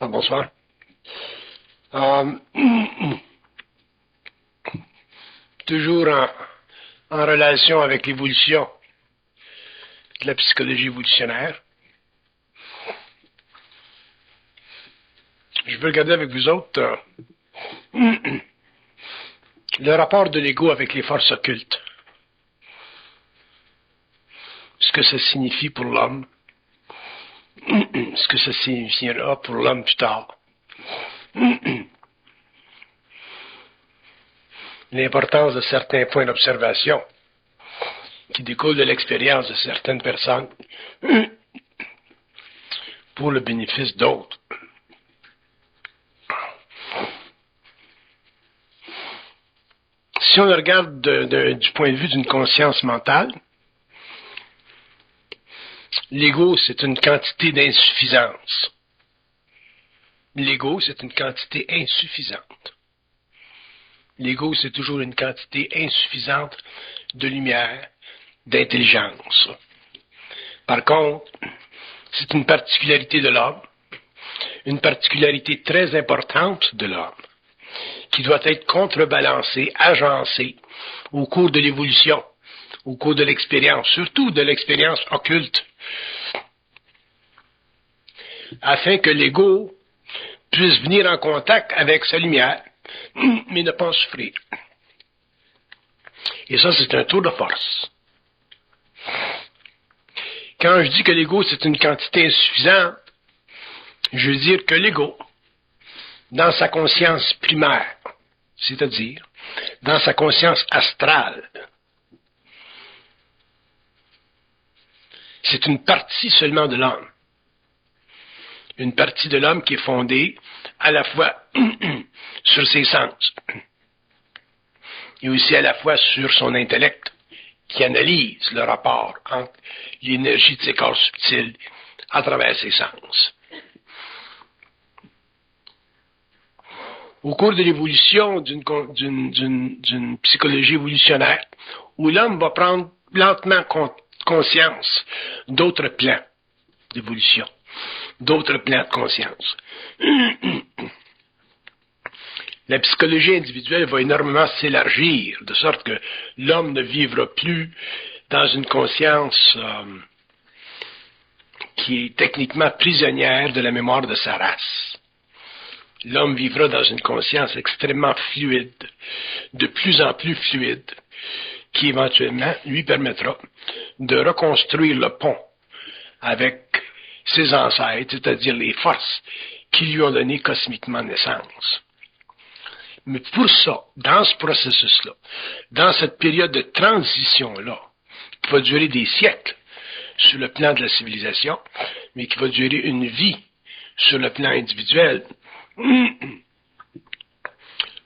Bonsoir. Toujours en relation avec l'évolution de la psychologie évolutionnaire. Je veux regarder avec vous autres le rapport de l'ego avec les forces occultes. Ce que ça signifie pour l'homme. Ce que ça signifiera pour l'homme plus tard. L'importance de certains points d'observation qui découlent de l'expérience de certaines personnes pour le bénéfice d'autres. Si on le regarde du point de vue d'une conscience mentale, l'ego, c'est une quantité d'insuffisance. L'ego, c'est une quantité insuffisante. L'ego, c'est toujours une quantité insuffisante de lumière, d'intelligence. Par contre, c'est une particularité de l'homme, une particularité très importante de l'homme, qui doit être contrebalancée, agencée au cours de l'évolution, au cours de l'expérience, surtout de l'expérience occulte, afin que l'ego puisse venir en contact avec sa lumière, mais ne pas en souffrir. Et ça, c'est un tour de force. Quand je dis que l'ego, c'est une quantité insuffisante, je veux dire que l'ego, dans sa conscience primaire, c'est-à-dire dans sa conscience astrale, c'est une partie seulement de l'homme. Une partie de l'homme qui est fondée à la fois sur ses sens et aussi à la fois sur son intellect qui analyse le rapport entre l'énergie de ses corps subtils à travers ses sens. Au cours de l'évolution d'une psychologie évolutionnaire, où l'homme va prendre lentement conscience d'autres plans d'évolution, d'autres plans de conscience. La psychologie individuelle va énormément s'élargir, de sorte que l'homme ne vivra plus dans une conscience qui est techniquement prisonnière de la mémoire de sa race. L'homme vivra dans une conscience extrêmement fluide, de plus en plus fluide, qui éventuellement lui permettra de reconstruire le pont avec ses ancêtres, c'est-à-dire les forces qui lui ont donné cosmiquement naissance. Mais pour ça, dans ce processus-là, dans cette période de transition-là, qui va durer des siècles sur le plan de la civilisation, mais qui va durer une vie sur le plan individuel,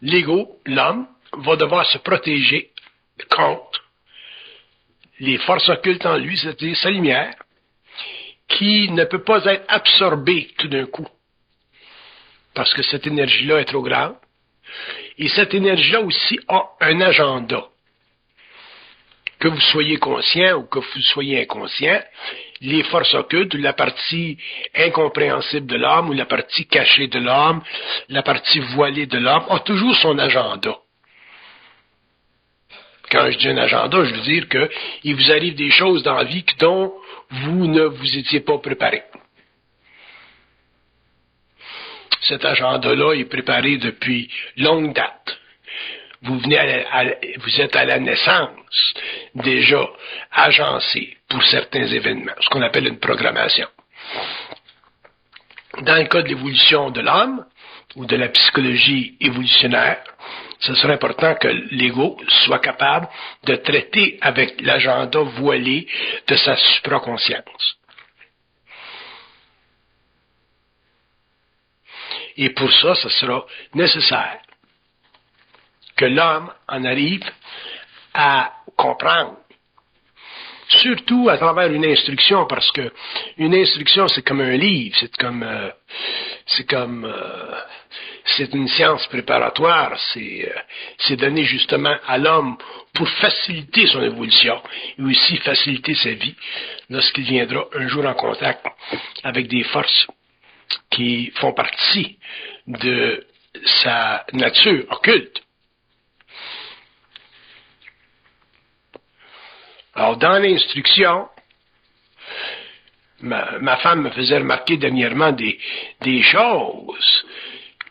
l'ego, l'homme, va devoir se protéger contre les forces occultes en lui, c'est-à-dire sa lumière, qui ne peut pas être absorbée tout d'un coup, parce que cette énergie-là est trop grande. Et cette énergie-là aussi a un agenda. Que vous soyez conscient ou que vous soyez inconscient, les forces occultes, la partie incompréhensible de l'homme ou la partie cachée de l'homme, la partie voilée de l'homme, a toujours son agenda. Quand je dis un agenda, je veux dire qu'il vous arrive des choses dans la vie dont vous ne vous étiez pas préparé. Cet agenda-là est préparé depuis longue date. Vous êtes à la naissance déjà agencé pour certains événements, ce qu'on appelle une programmation. Dans le cas de l'évolution de l'homme, ou de la psychologie évolutionnaire, ce serait important que l'ego soit capable de traiter avec l'agenda voilé de sa supraconscience. Et pour ça, ce sera nécessaire que l'homme en arrive à comprendre, surtout à travers une instruction, parce que une instruction, c'est comme un livre, c'est une science préparatoire, c'est donné justement à l'homme pour faciliter son évolution et aussi faciliter sa vie lorsqu'il viendra un jour en contact avec des forces qui font partie de sa nature occulte. Alors, dans l'instruction, ma femme me faisait remarquer dernièrement des choses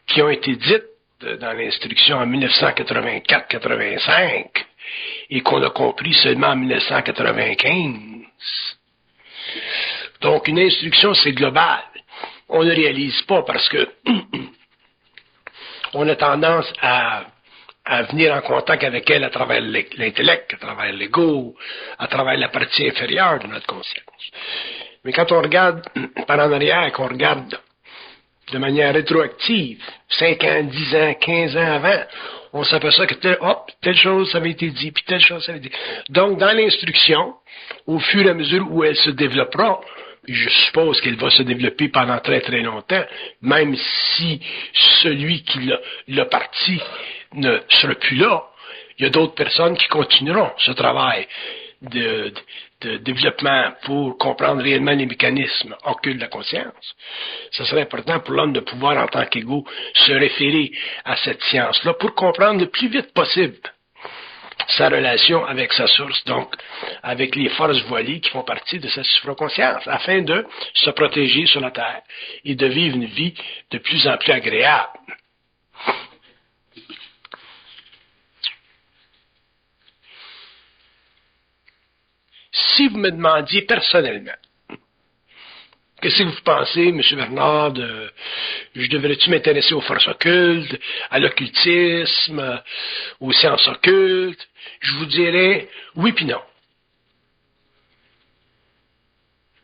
qui ont été dites dans l'instruction en 1984-85 et qu'on a compris seulement en 1995. Donc, une instruction, c'est global. On ne réalise pas parce que on a tendance à venir en contact avec elle à travers l'intellect, à travers l'ego, à travers la partie inférieure de notre conscience. Mais quand on regarde par en arrière, qu'on regarde de manière rétroactive, 5 ans, 10 ans, 15 ans avant, on s'aperçoit que telle chose ça avait été dit, puis telle chose ça avait été dit. Donc, dans l'instruction, au fur et à mesure où elle se développera, je suppose qu'elle va se développer pendant très très longtemps, même si celui qui l'a parti ne sera plus là, il y a d'autres personnes qui continueront ce travail de développement pour comprendre réellement les mécanismes occultes de la conscience. Ce serait important pour l'homme de pouvoir, en tant qu'ego, se référer à cette science-là pour comprendre le plus vite possible sa relation avec sa source, donc avec les forces voilées qui font partie de sa supraconscience, afin de se protéger sur la Terre et de vivre une vie de plus en plus agréable. Si vous me demandiez personnellement, qu'est-ce que vous pensez, M. Bernard, je devrais-tu m'intéresser aux forces occultes, à l'occultisme, aux sciences occultes? Je vous dirais oui puis non.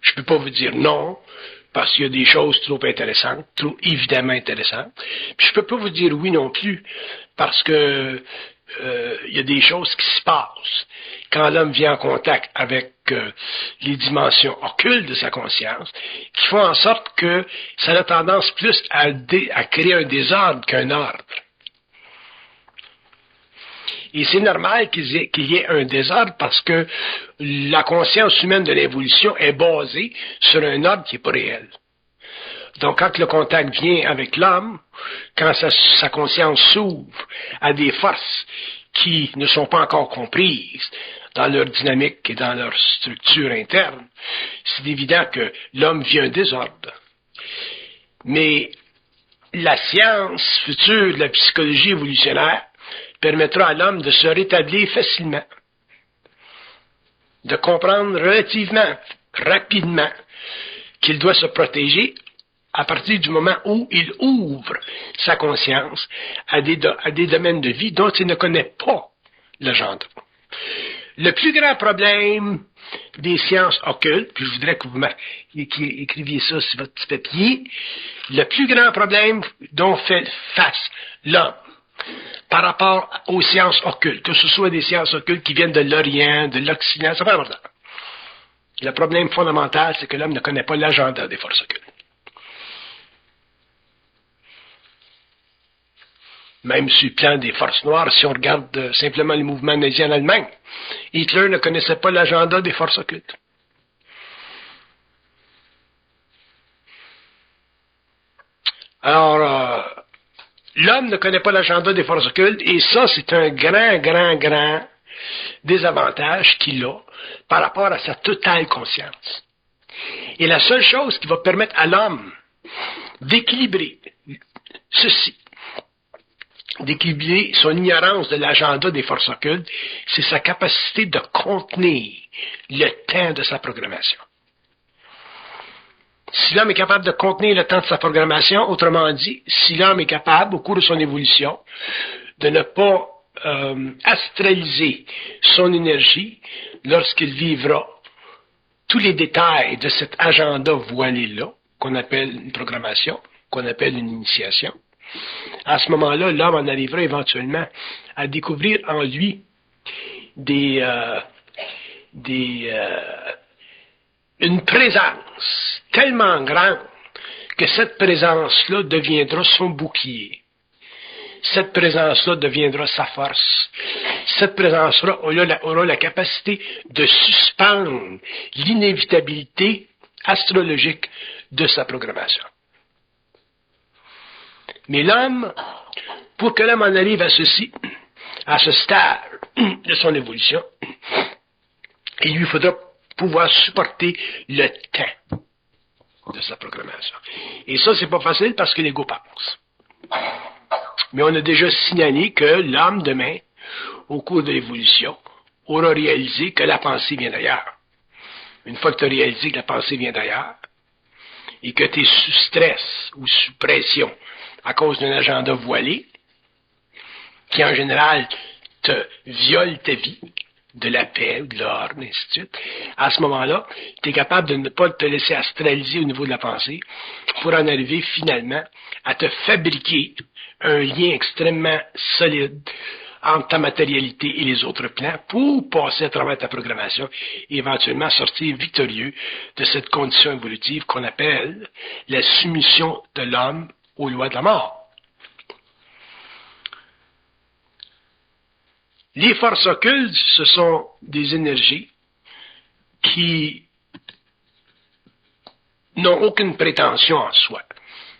Je ne peux pas vous dire non, parce qu'il y a des choses trop intéressantes, trop évidemment intéressantes. Puis je ne peux pas vous dire oui non plus, parce que il y a des choses qui se passent quand l'homme vient en contact avec les dimensions occultes de sa conscience, qui font en sorte que ça a tendance plus à créer un désordre qu'un ordre. Et c'est normal qu'il y ait un désordre parce que la conscience humaine de l'évolution est basée sur un ordre qui n'est pas réel. Donc, quand le contact vient avec l'homme, quand sa conscience s'ouvre à des forces qui ne sont pas encore comprises dans leur dynamique et dans leur structure interne, c'est évident que l'homme vit un désordre. Mais la science future de la psychologie évolutionnaire permettra à l'homme de se rétablir facilement, de comprendre relativement, rapidement, qu'il doit se protéger à partir du moment où il ouvre sa conscience à des domaines de vie dont il ne connaît pas l'agenda. Le plus grand problème des sciences occultes, puis je voudrais que vous écriviez ça sur votre petit papier, le plus grand problème dont fait face l'homme par rapport aux sciences occultes, que ce soit des sciences occultes qui viennent de l'Orient, de l'Occident, c'est pas important. Le problème fondamental, c'est que l'homme ne connaît pas l'agenda des forces occultes. Même sur le plan des forces noires, si on regarde simplement les mouvements nazis en Allemagne, Hitler ne connaissait pas l'agenda des forces occultes. Alors, l'homme ne connaît pas l'agenda des forces occultes, et ça, c'est un grand désavantage qu'il a par rapport à sa totale conscience. Et la seule chose qui va permettre à l'homme d'équilibrer ceci, d'équilibrer son ignorance de l'agenda des forces occultes, c'est sa capacité de contenir le temps de sa programmation. Si l'homme est capable de contenir le temps de sa programmation, autrement dit, si l'homme est capable, au cours de son évolution, de ne pas astraliser son énergie lorsqu'il vivra tous les détails de cet agenda voilé-là, qu'on appelle une programmation, qu'on appelle une initiation, à ce moment-là, l'homme en arrivera éventuellement à découvrir en lui une présence tellement grande que cette présence-là deviendra son bouclier. Cette présence-là deviendra sa force. Cette présence-là aura la capacité de suspendre l'inévitabilité astrologique de sa programmation. Mais l'homme, pour que l'homme en arrive à ceci, à ce stade de son évolution, il lui faudra pouvoir supporter le temps de sa programmation. Et ça, c'est pas facile parce que l'ego pense. Mais on a déjà signalé que l'homme, demain, au cours de l'évolution, aura réalisé que la pensée vient d'ailleurs. Une fois que tu as réalisé que la pensée vient d'ailleurs, et que tu es sous stress ou sous pression à cause d'un agenda voilé, qui en général te viole ta vie, de la paix, ou de l'ordre, et ainsi de suite, à ce moment-là, tu es capable de ne pas te laisser astraliser au niveau de la pensée pour en arriver finalement à te fabriquer un lien extrêmement solide entre ta matérialité et les autres plans pour passer à travers ta programmation et éventuellement sortir victorieux de cette condition évolutive qu'on appelle la soumission de l'homme aux lois de la mort. Les forces occultes, ce sont des énergies qui n'ont aucune prétention en soi,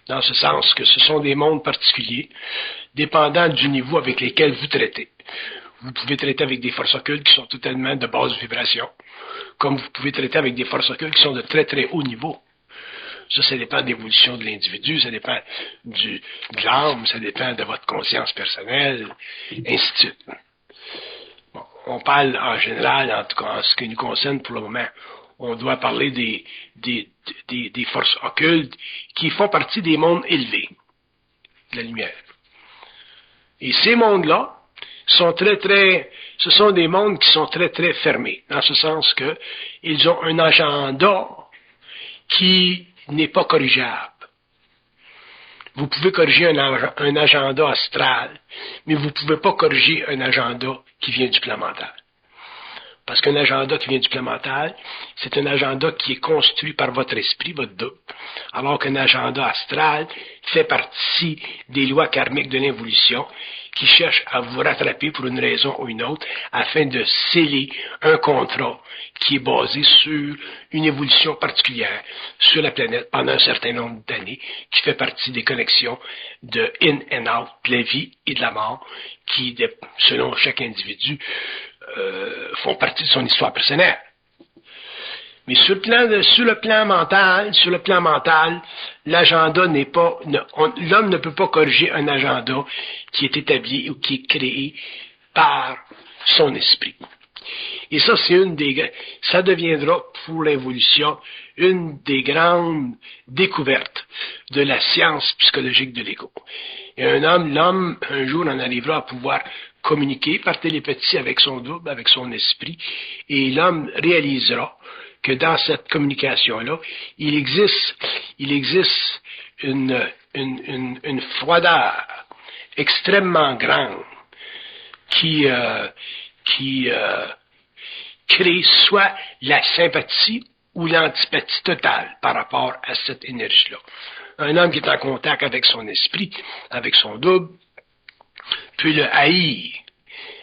dans ce sens que ce sont des mondes particuliers, dépendant du niveau avec lesquels vous traitez. Vous pouvez traiter avec des forces occultes qui sont totalement de basse vibration, comme vous pouvez traiter avec des forces occultes qui sont de très très haut niveau. Ça dépend de l'évolution de l'individu, ça dépend de l'âme, ça dépend de votre conscience personnelle, ainsi de suite. Bon, on parle en général, en tout cas en ce qui nous concerne pour le moment, on doit parler des forces occultes qui font partie des mondes élevés de la lumière. Et ces mondes-là sont ce sont des mondes qui sont très très fermés, dans ce sens que ils ont un agenda qui n'est pas corrigeable. Vous pouvez corriger un agenda astral, mais vous ne pouvez pas corriger un agenda qui vient du plan mental. Parce qu'un agenda qui vient du plan mental, c'est un agenda qui est construit par votre esprit, votre double, alors qu'un agenda astral fait partie des lois karmiques de l'évolution qui cherchent à vous rattraper pour une raison ou une autre afin de sceller un contrat qui est basé sur une évolution particulière sur la planète pendant un certain nombre d'années, qui fait partie des connexions de in and out, de la vie et de la mort, qui, selon chaque individu, font partie de son histoire personnelle. Mais sur le plan mental, l'agenda n'est pas, l'homme ne peut pas corriger un agenda qui est établi ou qui est créé par son esprit. Et ça, ça deviendra pour l'évolution une des grandes découvertes de la science psychologique de l'ego. Et l'homme, un jour, en arrivera à pouvoir communiquer par télépathie avec son double, avec son esprit, et l'homme réalisera que dans cette communication-là, il existe une froideur extrêmement grande qui crée soit la sympathie ou l'antipathie totale par rapport à cette énergie-là. Un homme qui est en contact avec son esprit, avec son double, peut le haïr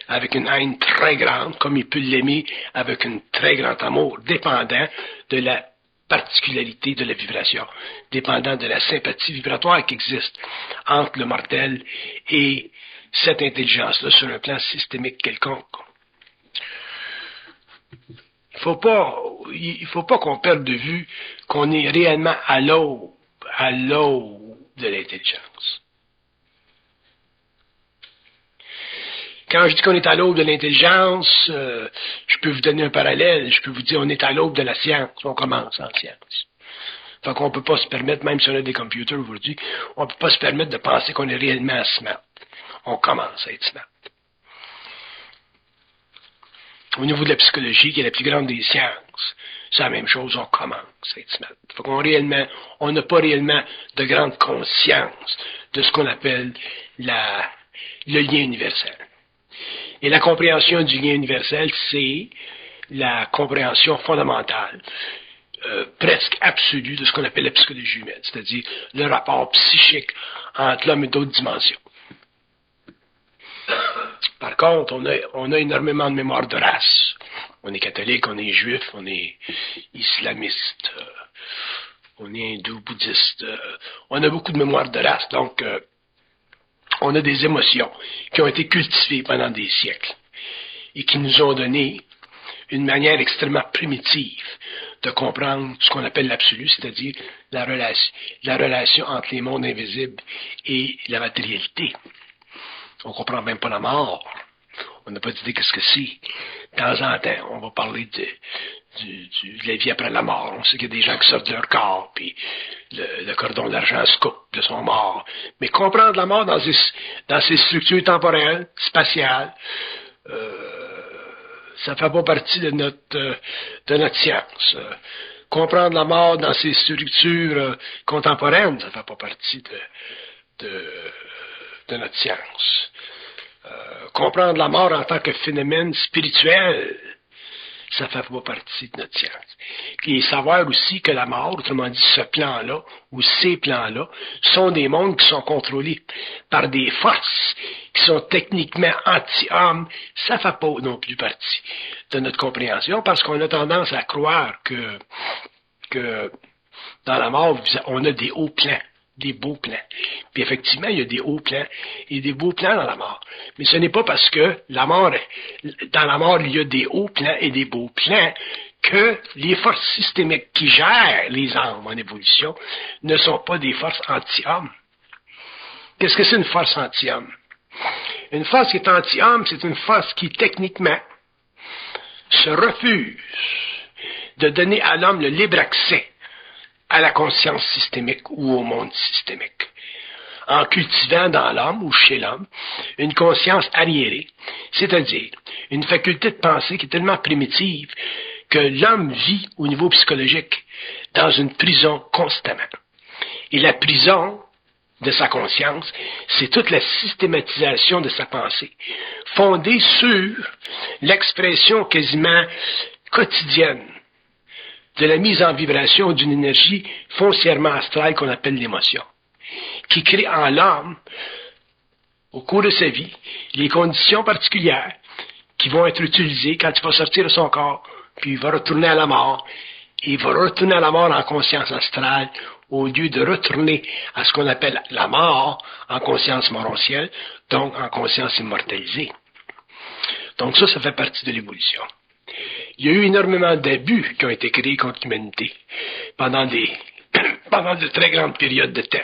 avec une haine très grande, comme il peut l'aimer avec un très grand amour, dépendant de la particularité de la vibration, dépendant de la sympathie vibratoire qui existe entre le mortel et cette intelligence-là sur un plan systémique quelconque. Il faut pas qu'on perde de vue qu'on est réellement à l'aube de l'intelligence. Quand je dis qu'on est à l'aube de l'intelligence, je peux vous donner un parallèle. Je peux vous dire on est à l'aube de la science. On commence en science. Fait qu'on peut pas se permettre, même si on a des computers aujourd'hui, on peut pas se permettre de penser qu'on est réellement smart. On commence à être smart. Au niveau de la psychologie, qui est la plus grande des sciences, c'est la même chose, on commence à être smart. Fait on n'a pas réellement de grande conscience de ce qu'on appelle le lien universel. Et la compréhension du lien universel, c'est la compréhension fondamentale, presque absolue de ce qu'on appelle la psychologie humaine, c'est-à-dire le rapport psychique entre l'homme et d'autres dimensions. Par contre, on a énormément de mémoire de race. On est catholique, on est juif, on est islamiste, on est hindou, bouddhiste. On a beaucoup de mémoire de race. Donc, on a des émotions qui ont été cultivées pendant des siècles et qui nous ont donné une manière extrêmement primitive de comprendre ce qu'on appelle l'absolu, c'est-à-dire la relation entre les mondes invisibles et la matérialité. On ne comprend même pas la mort. On n'a pas d'idée qu'est-ce que c'est. De temps en temps, on va parler de la vie après la mort. On sait qu'il y a des gens qui sortent de leur corps, puis le cordon d'argent se coupe, ils sont morts. Mais comprendre la mort dans ces structures temporelles, spatiales, ça ne fait pas partie de notre science. Comprendre la mort dans ces structures contemporaines, ça ne fait pas partie de notre science. Comprendre la mort en tant que phénomène spirituel, ça ne fait pas partie de notre science. Et savoir aussi que la mort, autrement dit ce plan-là, ou ces plans-là, sont des mondes qui sont contrôlés par des forces qui sont techniquement anti-hommes, ça ne fait pas non plus partie de notre compréhension, parce qu'on a tendance à croire que dans la mort, on a des hauts plans. Des beaux plans. Puis effectivement, il y a des hauts plans et des beaux plans dans la mort. Mais ce n'est pas parce que dans la mort, il y a des hauts plans et des beaux plans que les forces systémiques qui gèrent les âmes en évolution ne sont pas des forces anti-hommes. Qu'est-ce que c'est une force anti-homme? Une force qui est anti-homme, c'est une force qui, techniquement, se refuse de donner à l'homme le libre accès à la conscience systémique ou au monde systémique, en cultivant dans l'homme ou chez l'homme une conscience arriérée, c'est-à-dire une faculté de pensée qui est tellement primitive que l'homme vit au niveau psychologique dans une prison constamment. Et la prison de sa conscience, c'est toute la systématisation de sa pensée, fondée sur l'expression quasiment quotidienne de la mise en vibration d'une énergie foncièrement astrale qu'on appelle l'émotion, qui crée en l'homme, au cours de sa vie, les conditions particulières qui vont être utilisées quand il va sortir de son corps, puis il va retourner à la mort, et il va retourner à la mort en conscience astrale, au lieu de retourner à ce qu'on appelle la mort en conscience morontielle, donc en conscience immortalisée. Donc ça fait partie de l'évolution. Il y a eu énormément d'abus qui ont été créés contre l'humanité pendant de très grandes périodes de temps,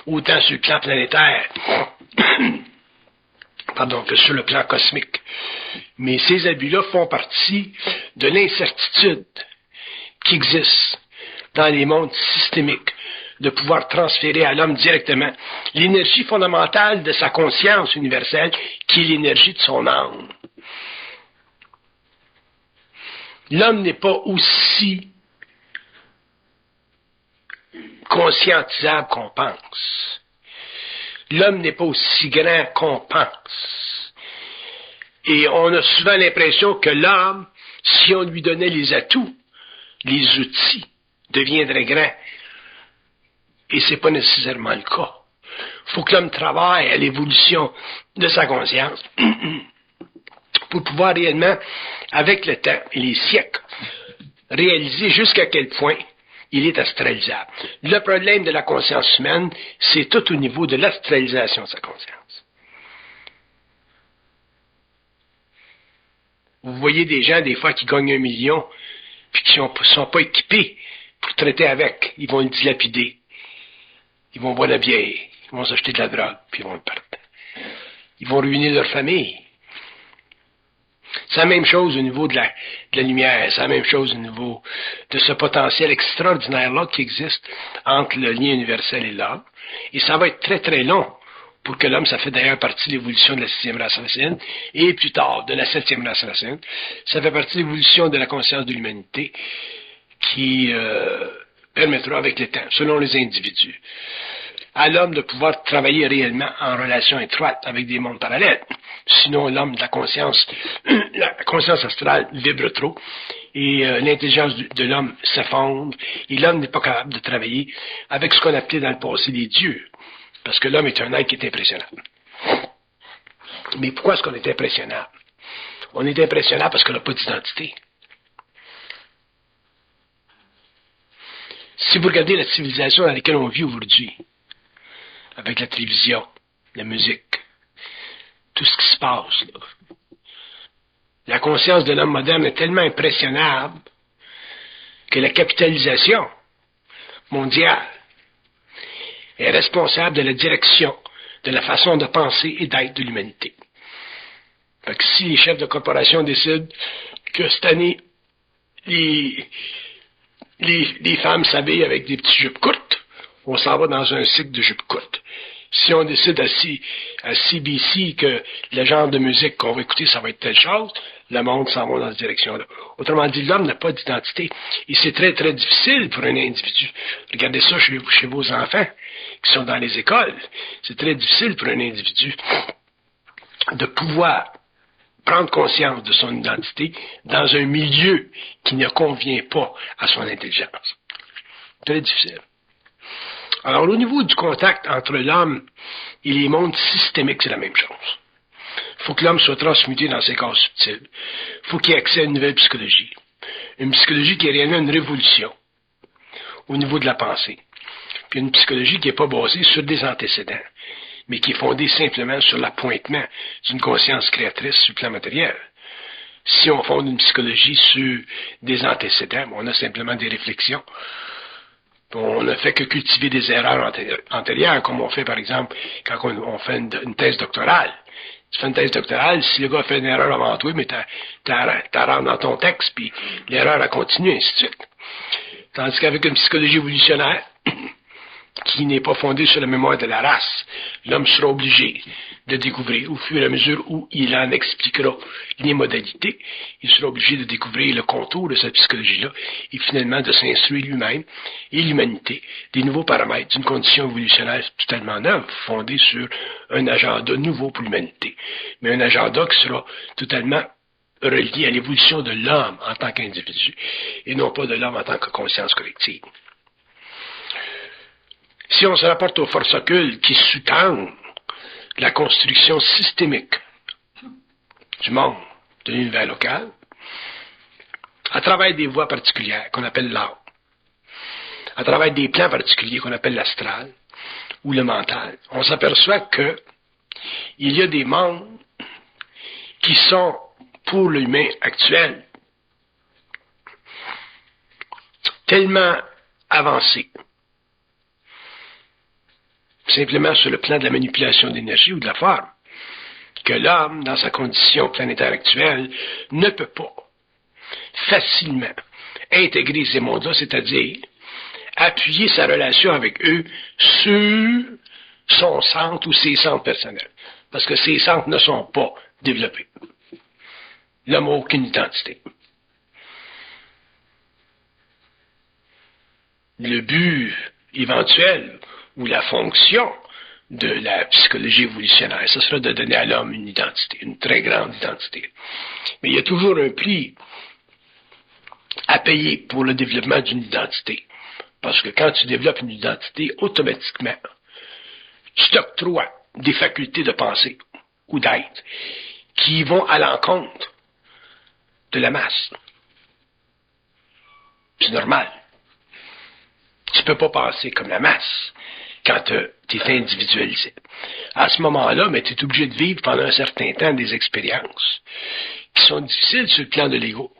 autant sur le plan planétaire que sur le plan cosmique. Mais ces abus-là font partie de l'incertitude qui existe dans les mondes systémiques de pouvoir transférer à l'homme directement l'énergie fondamentale de sa conscience universelle, qui est l'énergie de son âme. L'homme n'est pas aussi conscientisable qu'on pense. L'homme n'est pas aussi grand qu'on pense. Et on a souvent l'impression que l'homme, si on lui donnait les atouts, les outils, deviendrait grand. Et c'est pas nécessairement le cas. Il faut que l'homme travaille à l'évolution de sa conscience pour pouvoir réellement, avec le temps et les siècles, réaliser jusqu'à quel point il est astralisable. Le problème de la conscience humaine, c'est tout au niveau de l'astralisation de sa conscience. Vous voyez des gens, des fois, qui gagnent 1 million, puis qui ne sont pas équipés pour traiter avec. Ils vont le dilapider. Ils vont boire la bière. Ils vont s'acheter de la drogue, puis ils vont le perdre. Ils vont ruiner leur famille. C'est la même chose au niveau de la lumière, c'est la même chose au niveau de ce potentiel extraordinaire-là qui existe entre le lien universel et l'homme. Et ça va être très très long pour que l'homme, ça fait d'ailleurs partie de l'évolution de la 6e race racine, et plus tard de la 7e race racine. Ça fait partie de l'évolution de la conscience de l'humanité qui permettra avec le temps, selon les individus, à l'homme de pouvoir travailler réellement en relation étroite avec des mondes parallèles. Sinon, l'homme de la conscience astrale vibre trop et l'intelligence de l'homme s'effondre et l'homme n'est pas capable de travailler avec ce qu'on appelait dans le passé les dieux. Parce que l'homme est un être qui est impressionnable. Mais pourquoi est-ce qu'on est impressionnable? On est impressionnable parce qu'on n'a pas d'identité. Si vous regardez la civilisation dans laquelle on vit aujourd'hui, avec la télévision, la musique, tout ce qui se passe, là, la conscience de l'homme moderne est tellement impressionnable que la capitalisation mondiale est responsable de la direction, de la façon de penser et d'être de l'humanité. Fait que si les chefs de corporation décident que cette année, les femmes s'habillent avec des petites jupes courtes, on s'en va dans un cycle de jupes courtes. Si on décide à CBC que le genre de musique qu'on va écouter, ça va être telle chose, le monde s'en va dans cette direction-là. Autrement dit, l'homme n'a pas d'identité. Et c'est très, très difficile pour un individu. Regardez ça chez vos enfants qui sont dans les écoles. C'est très difficile pour un individu de pouvoir prendre conscience de son identité dans un milieu qui ne convient pas à son intelligence. Très difficile. Alors, au niveau du contact entre l'homme et les mondes systémiques, c'est la même chose. Il faut que l'homme soit transmuté dans ses corps subtils. Il faut qu'il ait accès à une nouvelle psychologie. Une psychologie qui est réellement une révolution au niveau de la pensée. Puis une psychologie qui n'est pas basée sur des antécédents, mais qui est fondée simplement sur l'appointement d'une conscience créatrice sur le plan matériel. Si on fonde une psychologie sur des antécédents, on a simplement des réflexions. On ne fait que cultiver des erreurs antérieures, comme on fait, par exemple, quand on fait une thèse doctorale. Tu fais une thèse doctorale, si le gars fait une erreur avant toi, mais t'as rentre dans ton texte, puis l'erreur a continué, ainsi de suite. Tandis qu'avec une psychologie évolutionnaire, qui n'est pas fondée sur la mémoire de la race, l'homme sera obligé de découvrir, au fur et à mesure où il en expliquera les modalités, il sera obligé de découvrir le contour de cette psychologie-là et finalement de s'instruire lui-même et l'humanité des nouveaux paramètres d'une condition évolutionnaire totalement neuve, fondée sur un agenda nouveau pour l'humanité, mais un agenda qui sera totalement relié à l'évolution de l'homme en tant qu'individu et non pas de l'homme en tant que conscience collective. Si on se rapporte aux forces occultes qui sous-tendent la construction systémique du monde, de l'univers local, à travers des voies particulières qu'on appelle l'âme, à travers des plans particuliers qu'on appelle l'astral ou le mental, on s'aperçoit que il y a des mondes qui sont, pour l'humain actuel, tellement avancés, simplement sur le plan de la manipulation d'énergie ou de la forme, que l'homme, dans sa condition planétaire actuelle, ne peut pas facilement intégrer ces mondes-là, c'est-à-dire appuyer sa relation avec eux sur son centre ou ses centres personnels. Parce que ces centres ne sont pas développés. L'homme n'a aucune identité. Le but éventuel ou la fonction de la psychologie évolutionnaire, ce sera de donner à l'homme une identité, une très grande identité. Mais il y a toujours un prix à payer pour le développement d'une identité. Parce que quand tu développes une identité, automatiquement, tu t'octroies des facultés de penser ou d'être qui vont à l'encontre de la masse. C'est normal. Tu ne peux pas penser comme la masse quand tu es individualisé. À ce moment-là, tu es obligé de vivre pendant un certain temps des expériences qui sont difficiles sur le plan de l'ego,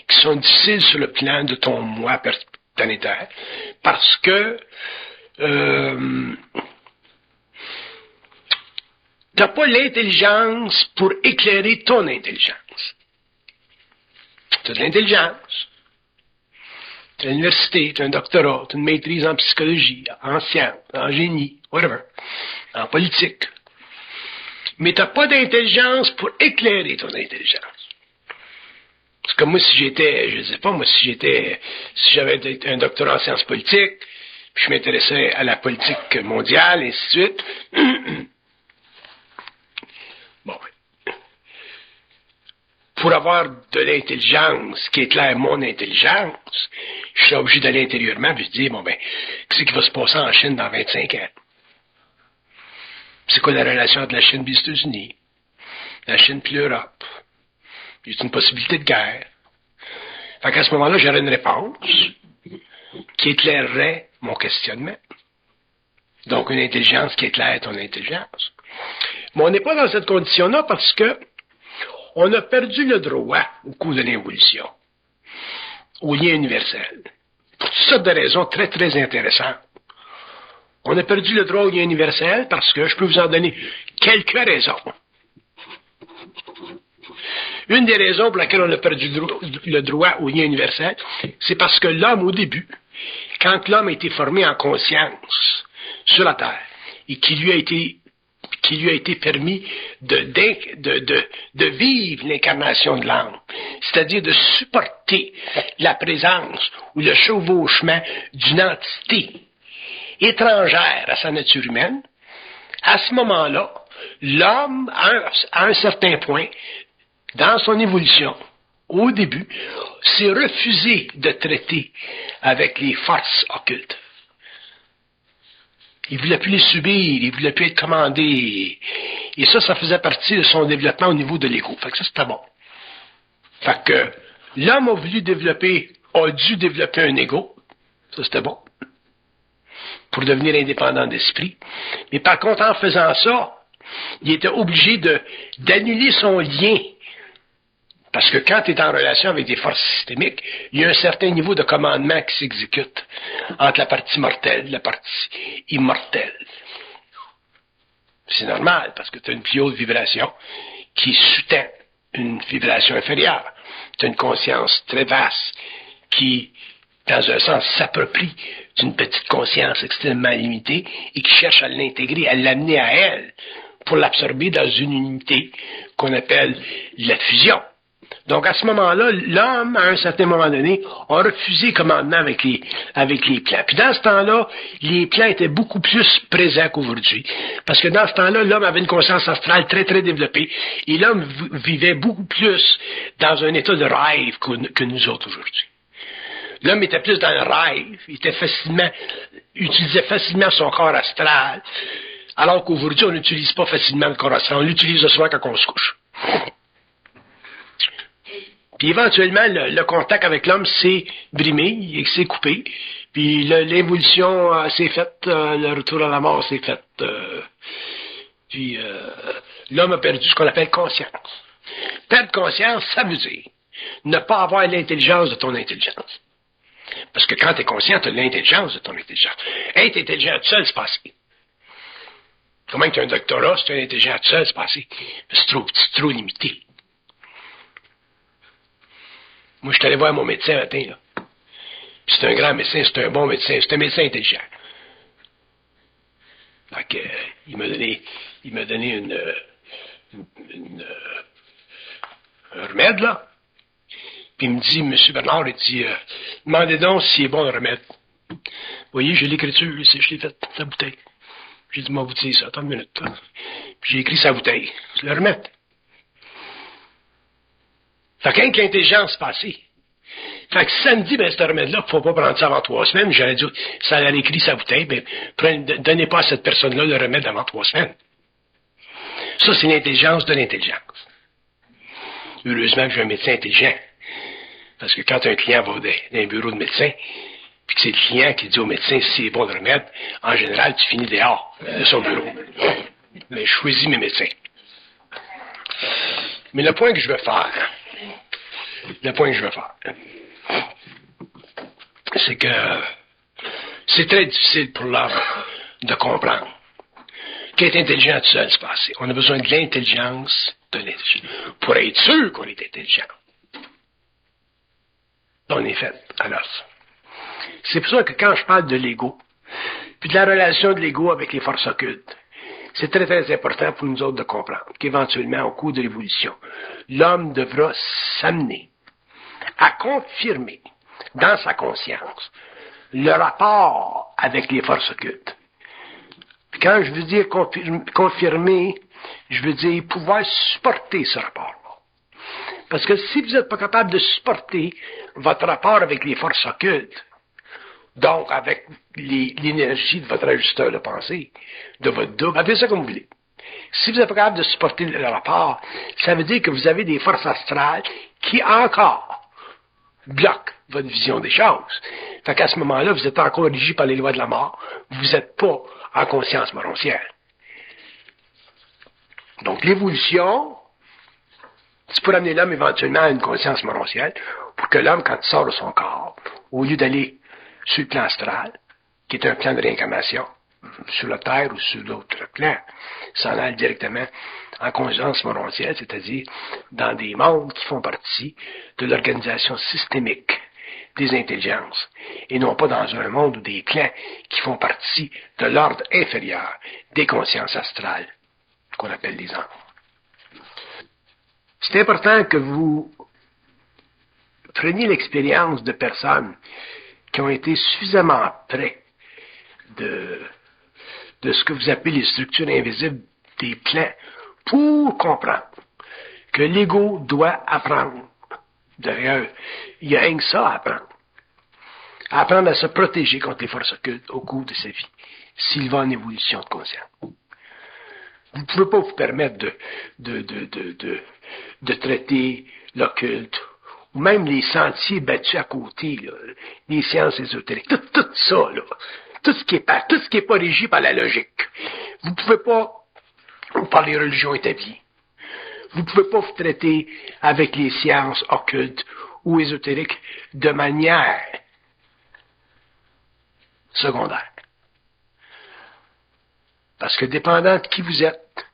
qui sont difficiles sur le plan de ton moi planétaire, parce que tu n'as pas l'intelligence pour éclairer ton intelligence. Tu as de l'intelligence. Tu as l'université, tu as un doctorat, tu as une maîtrise en psychologie, en sciences, en génie, whatever, en politique. Mais tu n'as pas d'intelligence pour éclairer ton intelligence. C'est comme moi si j'étais, je sais pas, si j'avais un doctorat en sciences politiques, puis je m'intéressais à la politique mondiale, et ainsi de suite. Bon, pour avoir de l'intelligence qui éclaire mon intelligence, je suis obligé d'aller intérieurement et de dire, bon ben, qu'est-ce qui va se passer en Chine dans 25 ans? C'est quoi la relation entre la Chine et les États-Unis? La Chine et l'Europe? Y a une possibilité de guerre? Fait qu'à ce moment-là, j'aurais une réponse qui éclairerait mon questionnement. Donc, une intelligence qui éclaire ton intelligence. Mais on n'est pas dans cette condition-là parce que on a perdu le droit au cours de l'évolution au lien universel. Pour toutes sortes de raisons très, très intéressantes. On a perdu le droit au lien universel parce que je peux vous en donner quelques raisons. Une des raisons pour laquelle on a perdu le droit au lien universel, c'est parce que l'homme, au début, quand l'homme a été formé en conscience sur la Terre, et qu'il lui a été permis de vivre l'incarnation de l'âme, c'est-à-dire de supporter la présence ou le chevauchement d'une entité étrangère à sa nature humaine, à ce moment-là, l'homme, à un certain point, dans son évolution, au début, s'est refusé de traiter avec les forces occultes. Il ne voulait plus les subir, il ne voulait plus être commandé. Et ça faisait partie de son développement au niveau de l'ego. Fait que ça, c'était bon. Fait que l'homme a dû développer un ego. Ça, c'était bon. Pour devenir indépendant d'esprit. Mais par contre, en faisant ça, il était obligé d'annuler son lien. Parce que quand tu es en relation avec des forces systémiques, il y a un certain niveau de commandement qui s'exécute entre la partie mortelle et la partie immortelle. C'est normal, parce que tu as une plus haute vibration qui sous-tend une vibration inférieure. Tu as une conscience très vaste qui, dans un sens, s'approprie d'une petite conscience extrêmement limitée et qui cherche à l'intégrer, à l'amener à elle pour l'absorber dans une unité qu'on appelle la fusion. Donc, à ce moment-là, l'homme, à un certain moment donné, a refusé le commandement avec les plans. Puis dans ce temps-là, les plans étaient beaucoup plus présents qu'aujourd'hui. Parce que dans ce temps-là, l'homme avait une conscience astrale très, très développée. Et l'homme vivait beaucoup plus dans un état de rêve que nous autres aujourd'hui. L'homme était plus dans le rêve. Il utilisait facilement son corps astral. Alors qu'aujourd'hui, on n'utilise pas facilement le corps astral. On l'utilise le soir quand on se couche. Puis éventuellement, le contact avec l'homme s'est brimé, il s'est coupé. Puis l'évolution s'est faite, le retour à la mort s'est fait. Puis l'homme a perdu ce qu'on appelle conscience. Perdre conscience, ça veut dire ne pas avoir l'intelligence de ton intelligence. Parce que quand tu es conscient, tu as l'intelligence de ton intelligence. Être intelligent tout seul, c'est passé. Comment que tu as un doctorat, si tu es intelligent tout seul, c'est passé. C'est trop limité. Moi, je suis allé voir mon médecin un matin, là. Puis c'est un grand médecin, c'est un bon médecin, c'est un médecin intelligent. Fait que, il m'a donné un remède, là. Puis il me dit, Monsieur Bernard, il dit, demandez donc s'il est bon le remède. Vous voyez, j'ai l'écriture ici, je l'ai faite, sa bouteille. J'ai dit, moi, vous dites ça, attends une minute, là. Puis j'ai écrit sa bouteille. Je le remets. Fait que l'intelligence passée. Fait que si ça me dit, ben, ce remède-là, faut pas prendre ça avant 3 semaines, j'aurais dit, ça a écrit sa bouteille, ben, donnez pas à cette personne-là le remède avant 3 semaines. Ça, c'est l'intelligence de l'intelligence. Heureusement que j'ai un médecin intelligent. Parce que quand un client va dans un bureau de médecin, puis que c'est le client qui dit au médecin si c'est bon le remède, en général, tu finis dehors de son bureau. Mais je choisis mes médecins. Mais le point que je veux faire, c'est que c'est très difficile pour l'homme de comprendre qu'être intelligent tout seul, c'est pas assez. On a besoin de l'intelligence de l'intelligence pour être sûr qu'on est intelligent. on est fait à l'os. C'est pour ça que quand je parle de l'ego, puis de la relation de l'ego avec les forces occultes, c'est très, très important pour nous autres de comprendre qu'éventuellement, au cours de l'évolution, l'homme devra s'amener à confirmer dans sa conscience le rapport avec les forces occultes. Puis quand je veux dire confirmer, je veux dire pouvoir supporter ce rapport-là. Parce que si vous n'êtes pas capable de supporter votre rapport avec les forces occultes, donc avec l'énergie de votre ajusteur de pensée, de votre double, appelez ça comme vous voulez. Si vous n'êtes pas capable de supporter le rapport, ça veut dire que vous avez des forces astrales qui encore bloquent votre vision des choses. Fait qu'à ce moment-là, vous êtes encore régi par les lois de la mort. Vous n'êtes pas en conscience moroncière. Donc l'évolution, c'est pour amener l'homme éventuellement à une conscience moroncière, pour que l'homme, quand il sort de son corps, au lieu d'aller sur le plan astral, qui est un plan de réincarnation, sur la Terre ou sur d'autres plans, s'en aille directement en conscience moroncière, c'est-à-dire dans des mondes qui font partie de l'organisation systémique des intelligences, et non pas dans un monde ou des clans qui font partie de l'ordre inférieur des consciences astrales, qu'on appelle les anges. C'est important que vous preniez l'expérience de personnes qui ont été suffisamment près de ce que vous appelez les structures invisibles des plans pour comprendre que l'ego doit apprendre. D'ailleurs, il y a rien que ça à apprendre. À apprendre à se protéger contre les forces occultes au cours de sa vie, s'il va en évolution de conscience. Vous ne pouvez pas vous permettre de traiter l'occulte, ou même les sentiers battus à côté, là, les sciences ésotériques, tout ça, là, tout ce qui est pas régi par la logique. Vous ne pouvez pas, ou par les religions établies, vous ne pouvez pas vous traiter avec les sciences occultes ou ésotériques de manière secondaire. Parce que dépendant de qui vous êtes,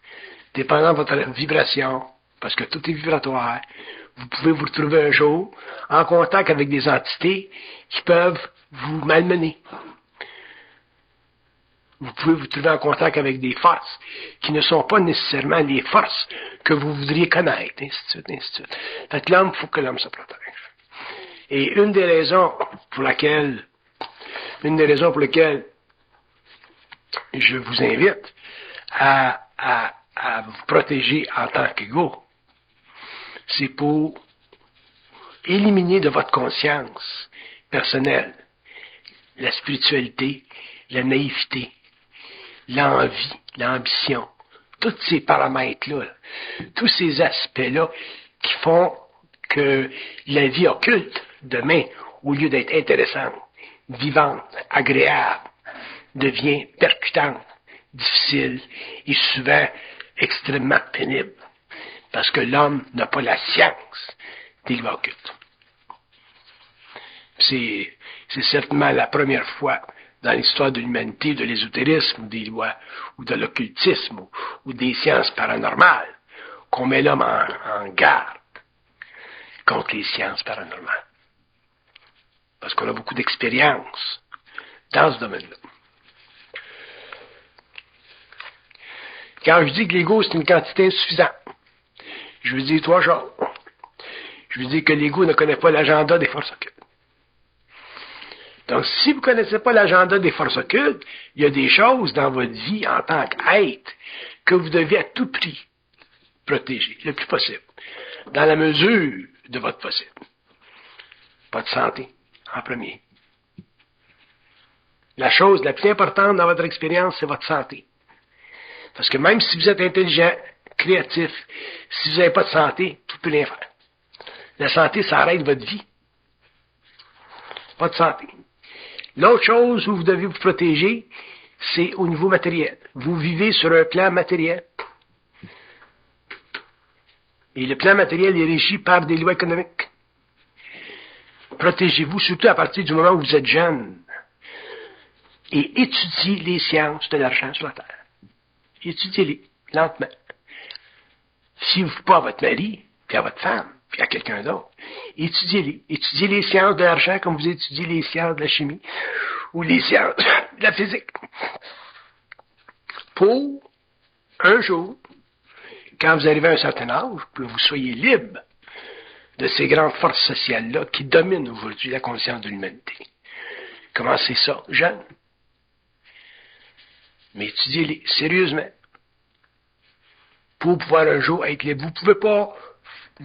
dépendant de votre vibration, parce que tout est vibratoire, vous pouvez vous retrouver un jour en contact avec des entités qui peuvent vous malmener. Vous pouvez vous trouver en contact avec des forces qui ne sont pas nécessairement les forces que vous voudriez connaître, ainsi de suite, ainsi de suite. Fait que l'homme, il faut que l'homme se protège. Et une des raisons pour lesquelles je vous invite à vous protéger en tant qu'ego, c'est pour éliminer de votre conscience personnelle la spiritualité, la naïveté, l'envie, l'ambition, tous ces paramètres-là, tous ces aspects-là qui font que la vie occulte, demain, au lieu d'être intéressante, vivante, agréable, devient percutante, difficile et souvent extrêmement pénible. Parce que l'homme n'a pas la science des lois occultes. C'est certainement la première fois dans l'histoire de l'humanité, de l'ésotérisme, des lois, ou de l'occultisme, ou des sciences paranormales, qu'on met l'homme en garde contre les sciences paranormales. Parce qu'on a beaucoup d'expérience dans ce domaine-là. Quand je dis que l'ego, c'est une quantité insuffisante, je veux dire trois choses. Je veux dire que l'ego ne connaît pas l'agenda des forces occultes. Donc, si vous ne connaissez pas l'agenda des forces occultes, il y a des choses dans votre vie en tant qu'être que vous devez à tout prix protéger, le plus possible, dans la mesure de votre possible. Votre santé, en premier. La chose la plus importante dans votre expérience, c'est votre santé. Parce que même si vous êtes intelligent, créatif, si vous n'avez pas de santé, tout peut rien faire. La santé, ça arrête votre vie. Pas de santé. L'autre chose où vous devez vous protéger, c'est au niveau matériel. Vous vivez sur un plan matériel. Et le plan matériel est régi par des lois économiques. Protégez-vous, surtout à partir du moment où vous êtes jeune. Et étudiez les sciences de l'argent sur la terre. Étudiez-les, lentement. Fiez-vous pas à votre mari et à votre femme. puis à quelqu'un d'autre. Étudiez-les. Étudiez les sciences de l'argent comme vous étudiez les sciences de la chimie ou les sciences de la physique. Pour, un jour, quand vous arrivez à un certain âge, que vous soyez libre de ces grandes forces sociales-là qui dominent aujourd'hui la conscience de l'humanité. Commencez ça, jeune. Mais étudiez-les sérieusement. Pour pouvoir un jour être libre. Vous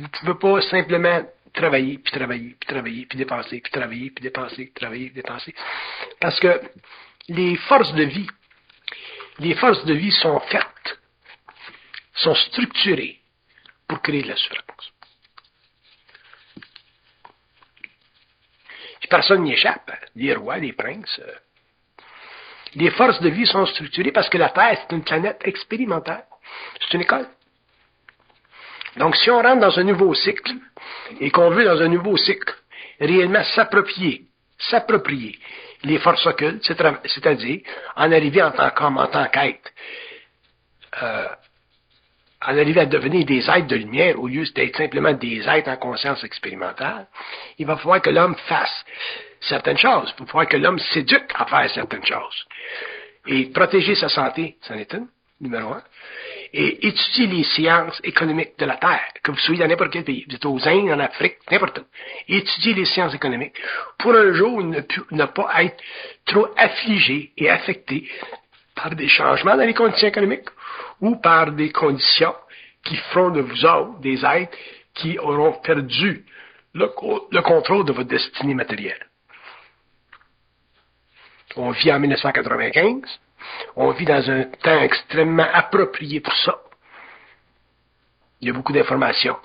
pouvez pas simplement travailler, puis travailler, puis travailler, puis dépenser, puis travailler, puis dépenser, puis travailler, puis dépenser. Parce que les forces de vie sont faites, sont structurées pour créer de la souffrance. Puis personne n'y échappe. Les rois, les princes. Les forces de vie sont structurées parce que la Terre, c'est une planète expérimentale. C'est une école. Donc, si on rentre dans un nouveau cycle, et qu'on veut, dans un nouveau cycle, réellement s'approprier les forces occultes, c'est-à-dire en arriver en tant qu'être, en arriver à devenir des êtres de lumière au lieu d'être simplement des êtres en conscience expérimentale, il va falloir que l'homme fasse certaines choses. Il va falloir que l'homme s'éduque à faire certaines choses. Et protéger sa santé, c'en est une, numéro un. Et étudier les sciences économiques de la Terre, que vous soyez dans n'importe quel pays. Vous êtes aux Indes, en Afrique, n'importe où. Étudier les sciences économiques pour un jour ne pas être trop affligé et affecté par des changements dans les conditions économiques ou par des conditions qui feront de vous autres des êtres qui auront perdu le contrôle de votre destinée matérielle. On vit en 1995. On vit dans un temps extrêmement approprié pour ça. Il y a beaucoup d'informations.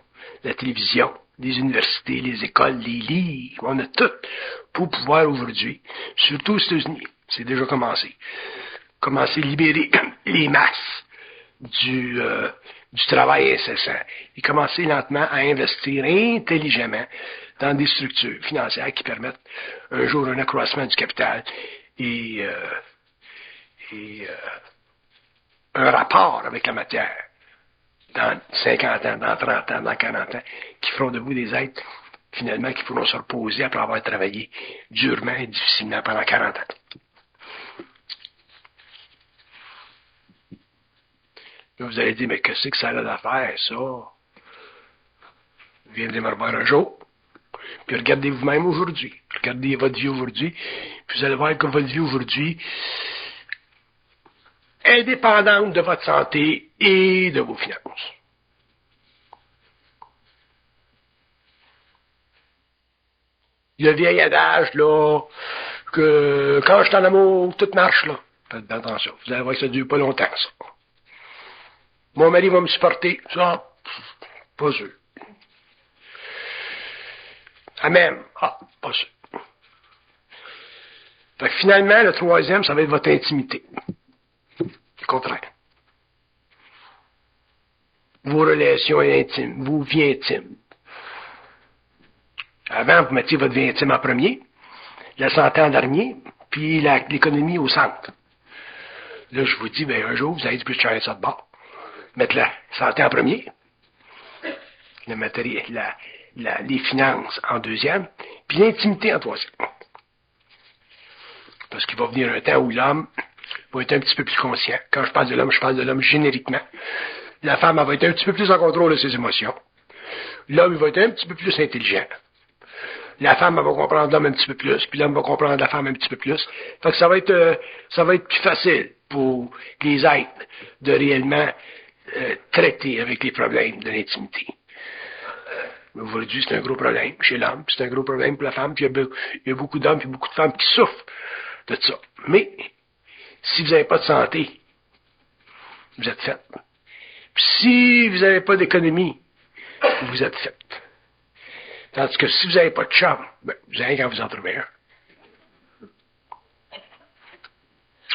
La télévision, les universités, les écoles, les livres, on a tout pour pouvoir aujourd'hui, surtout aux États-Unis, c'est déjà commencé à libérer les masses du travail incessant et commencer lentement à investir intelligemment dans des structures financières qui permettent un jour un accroissement du capital et un rapport avec la matière dans 50 ans, dans 30 ans, dans 40 ans, qui feront de vous des êtres, finalement, qui pourront se reposer après avoir travaillé durement et difficilement pendant 40 ans. Là, vous allez dire, mais qu'est-ce que ça a d'affaire, ça? Viendrez me revoir un jour, puis regardez vous-même aujourd'hui. Regardez votre vie aujourd'hui, puis vous allez voir que votre vie aujourd'hui, indépendante de votre santé et de vos finances. Il y a le vieil adage, là, que quand je suis en amour, tout marche, là. Faites attention, vous allez voir que ça ne dure pas longtemps, ça. Mon mari va me supporter, ça, pas sûr. Amen, pas sûr. Fait que finalement, le troisième, ça va être votre intimité. Le contraire. Vos relations intimes, vos vies intimes. Avant, vous mettiez votre vie intime en premier, la santé en dernier, puis l'économie au centre. Là, je vous dis, ben, un jour, vous allez plus changer ça de bord. Mettre la santé en premier, le matériel, les finances en deuxième, puis l'intimité en troisième. Parce qu'il va venir un temps où l'homme va être un petit peu plus conscient. Quand je parle de l'homme génériquement. La femme, elle va être un petit peu plus en contrôle de ses émotions. L'homme, il va être un petit peu plus intelligent. La femme, elle va comprendre l'homme un petit peu plus, puis l'homme va comprendre la femme un petit peu plus. Fait que ça va être plus facile pour les êtres de réellement traiter avec les problèmes de l'intimité. Aujourd'hui, c'est un gros problème chez l'homme, puis c'est un gros problème pour la femme, puis il y a beaucoup d'hommes et beaucoup de femmes qui souffrent de ça. Mais, si vous n'avez pas de santé, vous êtes fait. Puis si vous n'avez pas d'économie, vous êtes fait. Tandis que si vous n'avez pas de chum, ben, vous allez quand vous en trouvez un.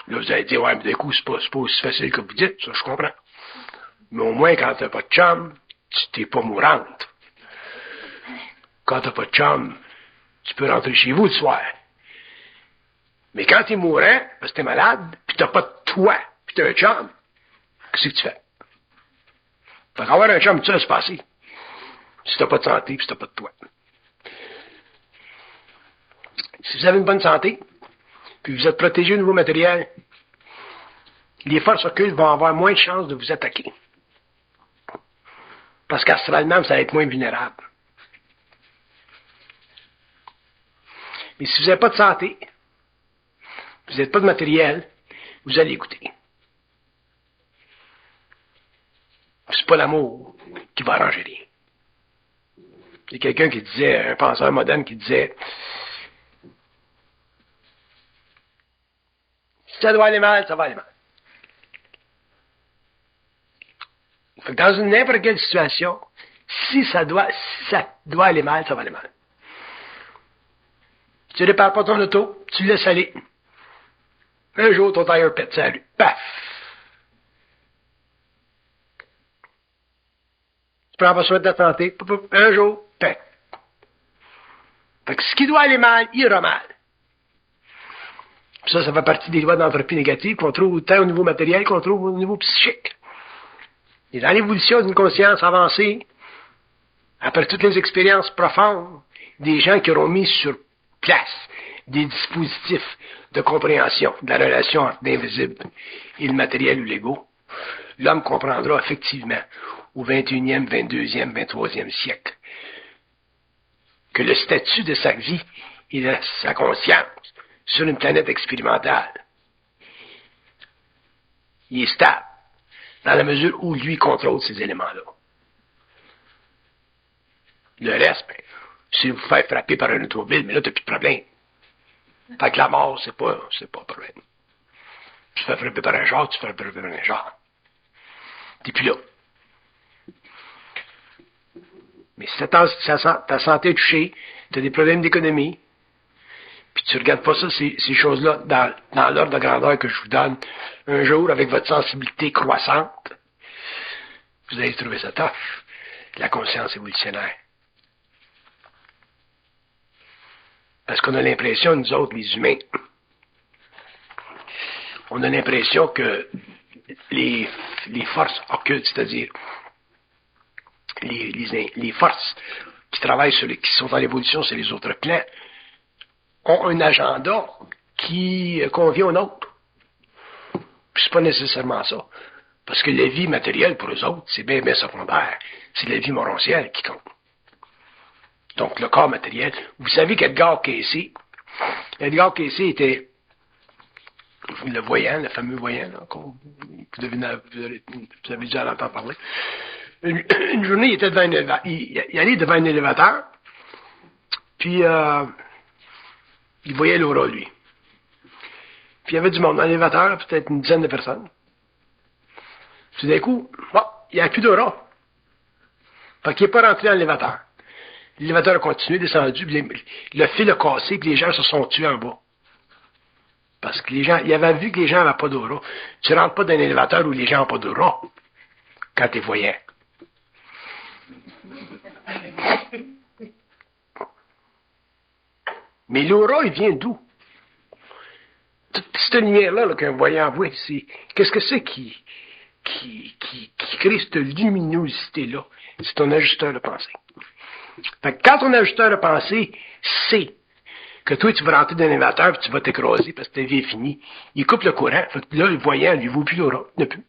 Là, vous allez dire, ouais, mais d'un coup, c'est pas aussi facile que vous dites, ça, je comprends. Mais au moins, quand tu n'as pas de chum, tu n'es pas mourante. Quand tu n'as pas de chum, tu peux rentrer chez vous le soir. Mais quand tu es mourant, parce que tu es malade, puis tu n'as pas de toi, puis tu as un chum, qu'est-ce que tu fais? Fait qu'avoir un chum, tu vas se passer. Si tu n'as pas de santé, puis si tu n'as pas de toi. Si vous avez une bonne santé, puis vous êtes protégé au niveau matériel, les forces occultes vont avoir moins de chances de vous attaquer. Parce qu'astralement, ça va être moins vulnérable. Mais si vous n'avez pas de santé, vous n'avez pas de matériel, vous allez écouter. C'est pas l'amour qui va arranger rien. Il y a quelqu'un qui disait, un penseur moderne qui disait, si ça doit aller mal, ça va aller mal. Fait que dans une n'importe quelle situation, si ça doit aller mal, ça va aller mal. Tu répares pas ton auto, tu le laisses aller. Un jour, ton tailleur pète sa rue. Paf! Tu prends pas soin de ta santé. Un jour, pète. Fait que ce qui doit aller mal, ira mal. Ça fait partie des lois d'entropie négative qu'on trouve autant au niveau matériel qu'on trouve au niveau psychique. Et dans l'évolution d'une conscience avancée, après toutes les expériences profondes, des gens qui auront mis sur place des dispositifs de compréhension de la relation entre l'invisible et le matériel ou l'ego, l'homme comprendra effectivement au 21e, 22e, 23e siècle que le statut de sa vie et de sa conscience sur une planète expérimentale, il est stable dans la mesure où lui contrôle ces éléments-là. Le reste, c'est vous faire frapper par un automobile, mais là, t'as plus de problème. Fait que la mort, c'est pas un problème. Tu te fais frapper par un char, tu te fais frapper par un char. T'es plus là. Mais si ta santé est touchée, t'as des problèmes d'économie, puis tu regardes pas ça, ces choses-là, dans l'ordre de grandeur que je vous donne, un jour, avec votre sensibilité croissante, vous allez trouver ça tough, la conscience évolutionnaire. Parce qu'on a l'impression, nous autres, les humains, on a l'impression que les forces occultes, c'est-à-dire les forces qui travaillent qui sont dans l'évolution sur les autres plans, ont un agenda qui convient au nôtre. Puis c'est pas nécessairement ça. Parce que la vie matérielle, pour eux autres, c'est bien secondaire. C'est la vie morontielle qui compte. Donc, le corps matériel. Vous savez qu'Edgar Cayce était le voyant, le fameux voyant, là, vous avez dû en entendre parler. Une journée, il était il allait devant un élévateur, puis il voyait l'aura, lui. Puis il y avait du monde dans l'élévateur, peut-être une dizaine de personnes. Puis d'un coup, il n'y a plus d'aura. Fait qu'il n'est pas rentré dans l'élévateur. L'élévateur a continué, descendu, puis le fil a cassé, puis les gens se sont tués en bas. Parce que les gens, il avait vu que les gens n'avaient pas d'aura. Tu ne rentres pas dans un élévateur où les gens n'ont pas d'aura quand tu es voyant. Mais l'aura, il vient d'où? Toute cette lumière-là qu'un voyant voit, qu'est-ce que c'est qui crée cette luminosité-là? C'est ton ajusteur de pensée. Fait que quand ton ajusteur de pensée sait que toi, tu vas rentrer dans l'élévateur et tu vas t'écraser parce que ta vie est finie, il coupe le courant. Fait que là, le voyant, lui, vaut plus l'aura. Il n'a plus.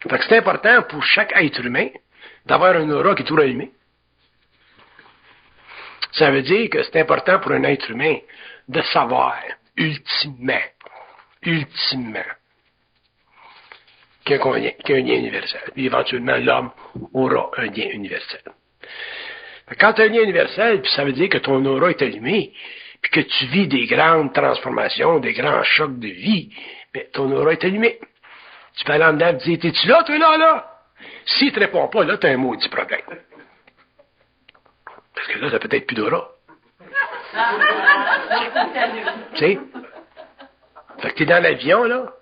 Fait que c'est important pour chaque être humain d'avoir un aura qui est toujours allumé. Ça veut dire que c'est important pour un être humain de savoir, ultimement, qu'il y a un lien universel. Puis éventuellement, l'homme aura un lien universel. Quand tu as un lien universel, puis ça veut dire que ton aura est allumé, puis que tu vis des grandes transformations, des grands chocs de vie, bien, ton aura est allumé. Tu peux aller en dedans et dire, t'es-tu là, toi, là? S'il ne te répond pas, là, t'as un maudit problème. Parce que là, t'as peut-être plus d'aura. Tu sais? Fait que t'es dans l'avion, là.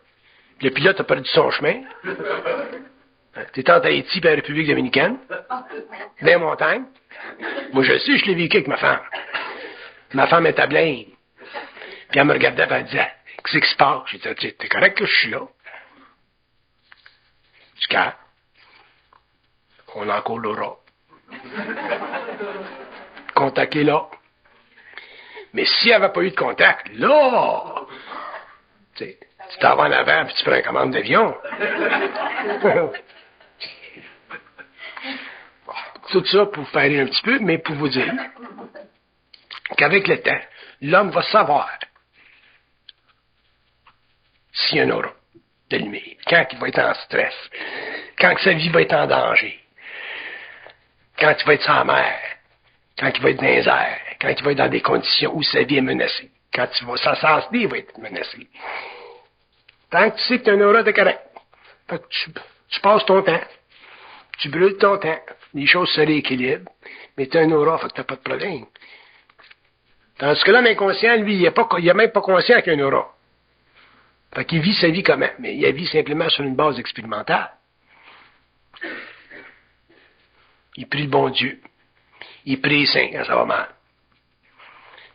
Le pilote a perdu son chemin. T'es en Tahiti et en République dominicaine. Dans les montagnes. Moi, je sais, je l'ai vécu avec ma femme. Ma femme est à Blaine. Puis elle me regardait et elle disait, qu'est-ce qui se passe? J'ai dit, t'es correct que je suis là? Du calme. on a encore l'aura. Contact est là. Mais s'il n'y avait pas eu de contact, là, tu t'en vas en avant puis tu prends une commande d'avion. Tout ça pour vous faire rire un petit peu, mais pour vous dire qu'avec le temps, l'homme va savoir s'il y a un aura de lumière, quand il va être en stress, quand sa vie va être en danger, quand il va être sans mère, quand il va être dans les airs, quand il va être dans des conditions où sa vie est menacée, quand sa santé va être menacée. Tant que tu sais que tu as un aura de correct, tu passes ton temps, tu brûles ton temps, les choses se rééquilibrent, mais tu as un aura, fait que tu n'as pas de problème. Tandis que l'homme inconscient, lui, il n'est même pas conscient qu'il y a un aura. Fait qu'il vit sa vie comment? Mais il la vit simplement sur une base expérimentale. Il prie le bon Dieu. Il prie les saints quand ça va mal.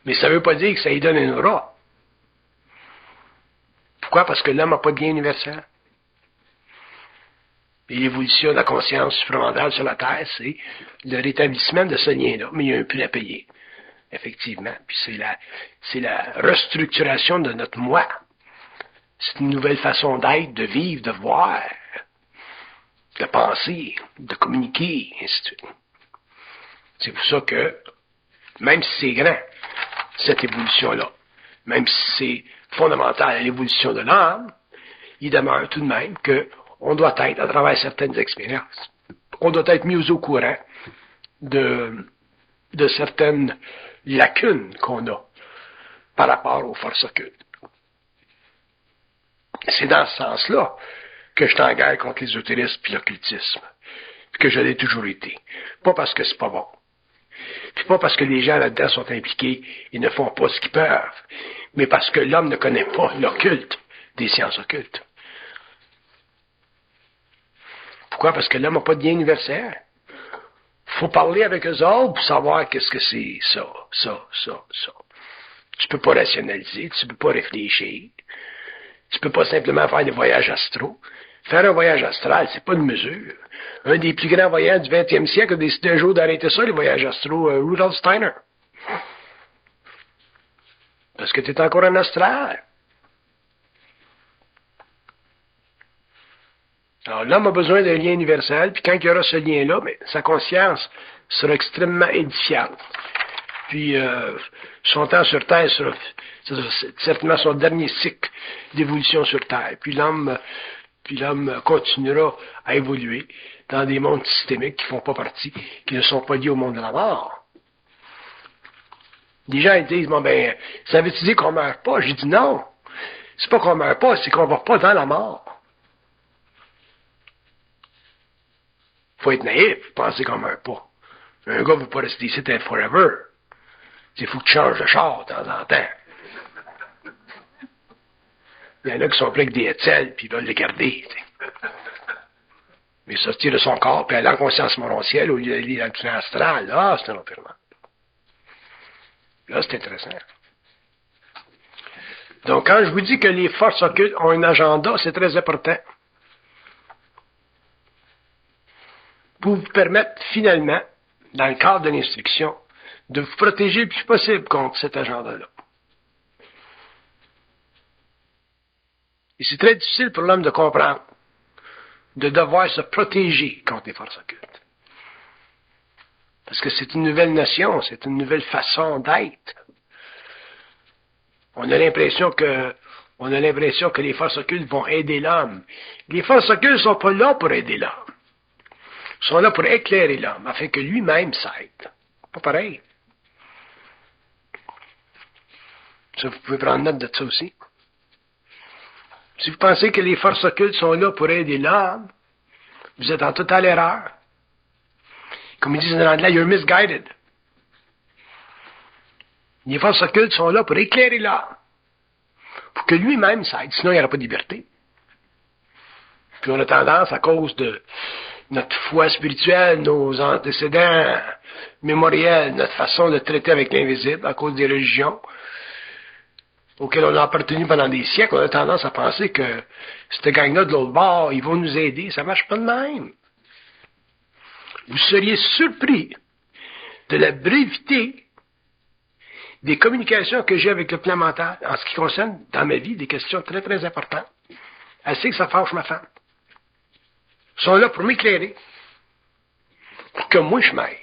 Mais ça ne veut pas dire que ça lui donne un aura. Pourquoi? Parce que l'homme n'a pas de lien universel. Et l'évolution de la conscience supramentale sur la Terre, c'est le rétablissement de ce lien-là. Mais il y a un prix à payer. Effectivement. Puis c'est la restructuration de notre moi. C'est une nouvelle façon d'être, de vivre, de voir, de penser, de communiquer, et ainsi de suite. C'est pour ça que, même si c'est grand, cette évolution-là, même si c'est fondamental à l'évolution de l'âme, il demeure tout de même qu'on doit être, à travers certaines expériences, on doit être mis au courant de certaines lacunes qu'on a par rapport aux forces occultes. C'est dans ce sens-là que je suis en guerre contre l'ésotérisme et l'occultisme, que je l'ai toujours été. Pas parce que c'est pas bon. Puis pas parce que les gens là-dedans sont impliqués et ne font pas ce qu'ils peuvent, mais parce que l'homme ne connaît pas l'occulte des sciences occultes. Pourquoi? Parce que l'homme n'a pas de lien universel. Faut parler avec eux autres pour savoir qu'est-ce que c'est ça. Tu peux pas rationaliser, tu peux pas réfléchir. Tu peux pas simplement faire des voyages astraux. Faire un voyage astral, c'est pas une mesure. Un des plus grands voyages du 20e siècle a décidé un jour d'arrêter ça, les voyages astraux, Rudolf Steiner. Parce que tu es encore en astral. Alors, l'homme a besoin d'un lien universel, puis quand il y aura ce lien-là, mais sa conscience sera extrêmement édifiante. Puis, son temps sur Terre sera certainement son dernier cycle d'évolution sur Terre. Puis l'homme continuera à évoluer dans des mondes systémiques qui ne font pas partie, qui ne sont pas liés au monde de la mort. Les gens ils disent, bon ben, ça veut-tu dire qu'on ne meurt pas? J'ai dit non. C'est pas qu'on ne meurt pas, c'est qu'on ne va pas dans la mort. Faut être naïf, penser qu'on ne meurt pas. Un gars ne veut pas rester ici forever. Il faut que tu changes de char de temps en temps. Il y en a qui sont prêts avec des étiels, puis ils veulent les garder. T'sais. Mais sortir de son corps, puis aller en conscience morontielle, au lieu d'aller dans le plan astral, là, c'est un autre purement. Là, c'est intéressant. Donc, quand je vous dis que les forces occultes ont un agenda, c'est très important. Pour vous permettre, finalement, dans le cadre de l'instruction, de vous protéger le plus possible contre cet agenda-là. Et c'est très difficile pour l'homme de comprendre, de devoir se protéger contre les forces occultes. Parce que c'est une nouvelle notion, c'est une nouvelle façon d'être. On a l'impression que les forces occultes vont aider l'homme. Les forces occultes ne sont pas là pour aider l'homme. Ils sont là pour éclairer l'homme, afin que lui-même s'aide. Pas pareil. Ça, vous pouvez prendre note de ça aussi. Si vous pensez que les forces occultes sont là pour aider l'homme, vous êtes en totale erreur. Comme ils disent en anglais, you're misguided. Les forces occultes sont là pour éclairer l'homme, pour que lui-même s'aide, sinon il n'y aura pas de liberté. Puis on a tendance, à cause de notre foi spirituelle, nos antécédents mémoriels, notre façon de traiter avec l'invisible, à cause des religions, auxquelles on a appartenu pendant des siècles, on a tendance à penser que cette gang-là de l'autre bord, ils vont nous aider. Ça marche pas de même. vous seriez surpris de la brevité des communications que j'ai avec le plan mental en ce qui concerne, dans ma vie, des questions très, très importantes. Elle sait que ça fâche ma femme. Ils sont là pour m'éclairer, pour que moi, je m'aide.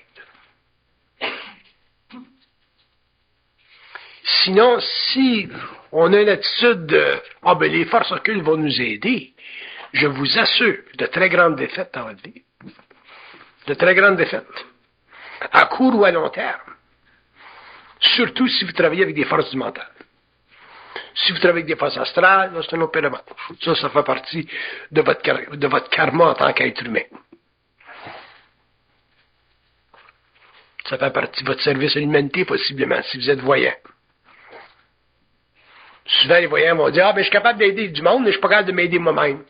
Sinon, si on a une attitude de « Ah, ben les forces occultes vont nous aider », je vous assure de très grandes défaites dans votre vie. De très grandes défaites. À court ou à long terme. Surtout si vous travaillez avec des forces du mental. Si vous travaillez avec des forces astrales, là, c'est un autre périmètre. Ça fait partie de votre karma en tant qu'être humain. Ça fait partie de votre service à l'humanité, possiblement, si vous êtes voyant. Souvent, les voyants vont dire « Ah, ben, je suis capable d'aider du monde, mais je suis pas capable de m'aider moi-même. »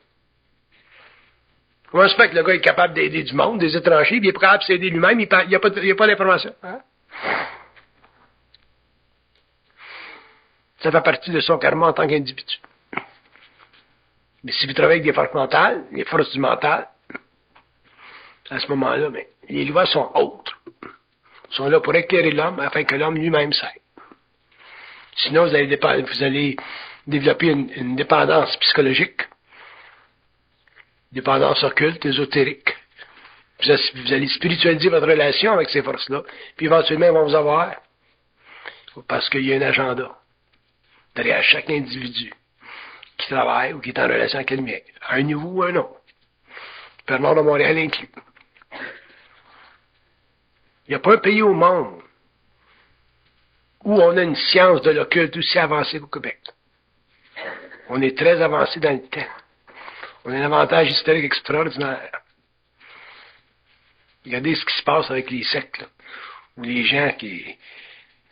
Comment se fait que le gars est capable d'aider du monde, des étrangers, puis il est pas capable de s'aider lui-même, il n'y a pas d'information. Hein? Ça fait partie de son karma en tant qu'individu. Mais si vous travaillez avec des forces mentales, les forces du mental, à ce moment-là, ben, les lois sont autres. Ils sont là pour éclairer l'homme afin que l'homme lui-même s'aide. Sinon, vous allez développer une dépendance psychologique, dépendance occulte, ésotérique. Vous allez spiritualiser votre relation avec ces forces-là, puis éventuellement, ils vont vous avoir. Parce qu'il y a un agenda derrière chaque individu qui travaille ou qui est en relation avec le mien, à un niveau ou à un autre. Père Nord de Montréal inclus. Il n'y a pas un pays au monde où on a une science de l'occulte aussi avancée qu'au Québec. On est très avancé dans le temps. On a un avantage historique extraordinaire. Regardez ce qui se passe avec les sectes, là, ou les gens qui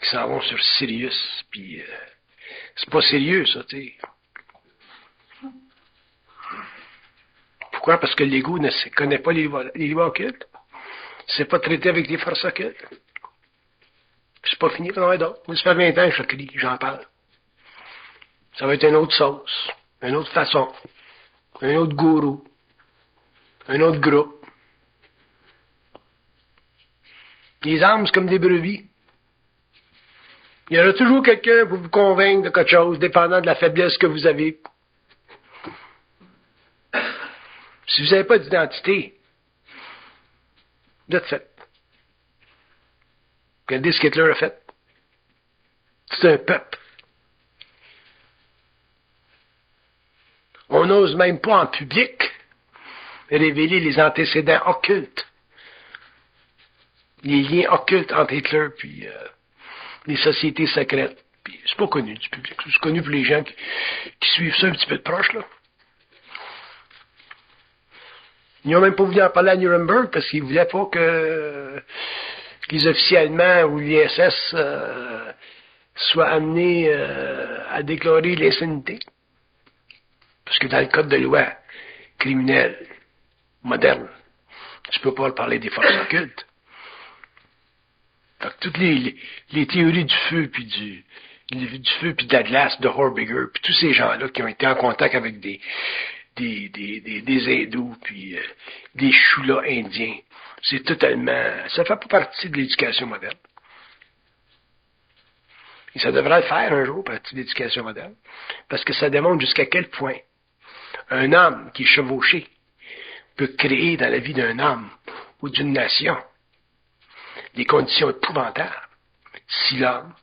s'en vont sur Sirius, puis c'est pas sérieux, ça, tu sais. Pourquoi? Parce que l'ego ne connaît pas les lois occultes. C'est pas traité avec des forces occultes. C'est pas fini, il y en aura d'autres. Moi, ça fait 20 ans que je crie, j'en parle. Ça va être une autre sauce, une autre façon, un autre gourou, un autre groupe. Les âmes, c'est comme des brebis. Il y aura toujours quelqu'un pour vous convaincre de quelque chose, dépendant de la faiblesse que vous avez. Si vous n'avez pas d'identité, vous êtes fait. Regardez ce qu'Hitler a fait. C'est un peuple. On n'ose même pas en public révéler les antécédents occultes. Les liens occultes entre Hitler puis les sociétés secrètes. Puis c'est pas connu du public. C'est connu pour les gens qui suivent ça un petit peu de proche, là. Ils n'ont même pas voulu en parler à Nuremberg parce qu'ils ne voulaient pas que les officiers allemands ou l'ISS soient amenés à déclarer l'insanité. Parce que dans le code de loi criminel moderne, tu ne peux pas parler des forces occultes. Fait que toutes les théories du feu puis du feu puis de la glace de Horbiger puis tous ces gens-là qui ont été en contact avec des hindous puis des choulas indiens, c'est totalement, ça fait pas partie de l'éducation moderne. Et ça devrait le faire un jour, partie de l'éducation moderne, parce que ça démontre jusqu'à quel point un homme qui est chevauché peut créer dans la vie d'un homme ou d'une nation des conditions épouvantables. Si l'homme,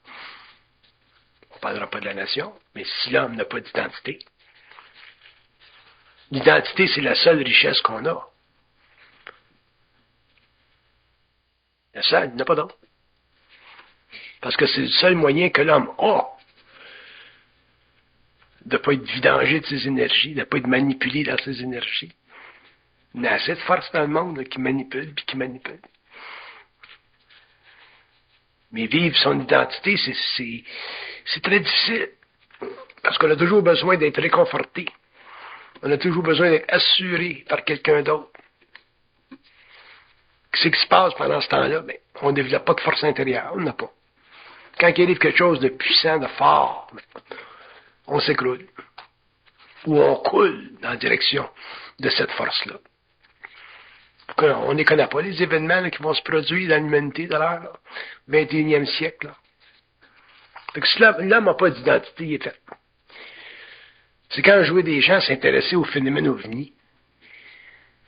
on ne parlera pas de la nation, mais si l'homme n'a pas d'identité, l'identité, c'est la seule richesse qu'on a. La seule, il n'y en a pas d'autre. Parce que c'est le seul moyen que l'homme a de ne pas être vidangé de ses énergies, de ne pas être manipulé dans ses énergies. Il y a assez de force dans le monde là, qui manipule puis qui manipule. Mais vivre son identité, c'est très difficile. Parce qu'on a toujours besoin d'être réconforté. On a toujours besoin d'être assuré par quelqu'un d'autre. Qu'est-ce qui se passe pendant ce temps-là? Ben, on ne développe pas de force intérieure. On n'en a pas. Quand il arrive quelque chose de puissant, de fort, on s'écroule. Ou on coule dans la direction de cette force-là. On ne les connaît pas, les événements là, qui vont se produire dans l'humanité dans l'heure, 21e siècle. Là. Fait que si l'homme n'a pas d'identité, il est fait. C'est quand je vois des gens s'intéresser au phénomène ovni.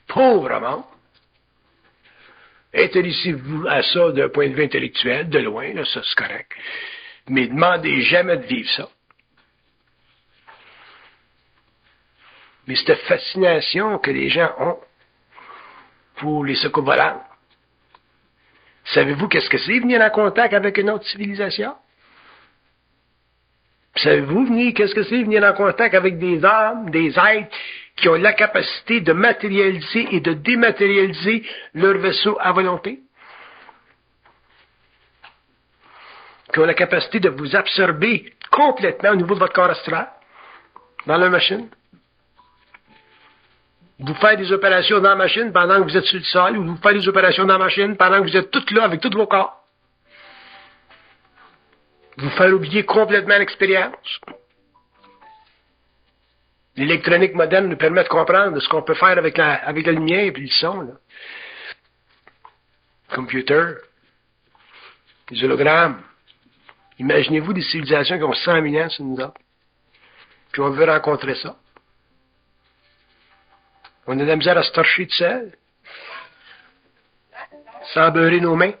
Pauvre monde. Intéressez-vous à ça d'un point de vue intellectuel, de loin, là, ça c'est correct. Mais demandez jamais de vivre ça. Mais cette fascination que les gens ont pour les secours volants, savez-vous qu'est-ce que c'est venir en contact avec une autre civilisation? Savez-vous qu'est-ce que c'est venir en contact avec des âmes, des êtres qui ont la capacité de matérialiser et de dématérialiser leur vaisseau à volonté? Qui ont la capacité de vous absorber complètement au niveau de votre corps astral, dans la machine? Vous faites des opérations dans la machine pendant que vous êtes sur le sol, ou vous faites des opérations dans la machine pendant que vous êtes toutes là avec tous vos corps. Vous faire oublier complètement l'expérience. L'électronique moderne nous permet de comprendre ce qu'on peut faire avec la lumière et puis le son. Là. Computer, les hologrammes. Imaginez-vous des civilisations qui ont 100 000 ans sur nous autres. Puis on veut rencontrer ça. On a de la misère à se torcher tout seul. Sans beurrer nos mains.